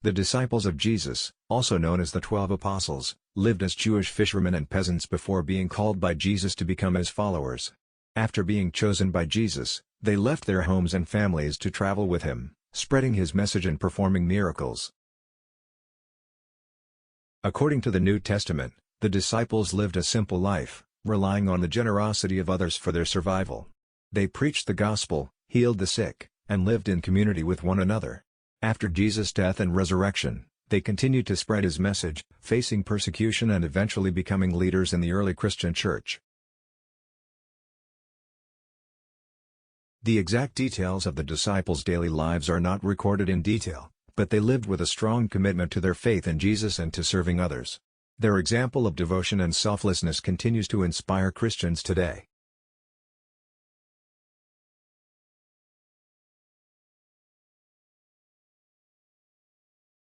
The disciples of Jesus, also known as the 12 Apostles, lived as Jewish fishermen and peasants before being called by Jesus to become his followers. After being chosen by Jesus, they left their homes and families to travel with him, spreading his message and performing miracles. According to the New Testament, the disciples lived a simple life, relying on the generosity of others for their survival. They preached the gospel, healed the sick, and lived in community with one another. After Jesus' death and resurrection, they continued to spread his message, facing persecution and eventually becoming leaders in the early Christian church. The exact details of the disciples' daily lives are not recorded in detail, but they lived with a strong commitment to their faith in Jesus and to serving others. Their example of devotion and selflessness continues to inspire Christians today.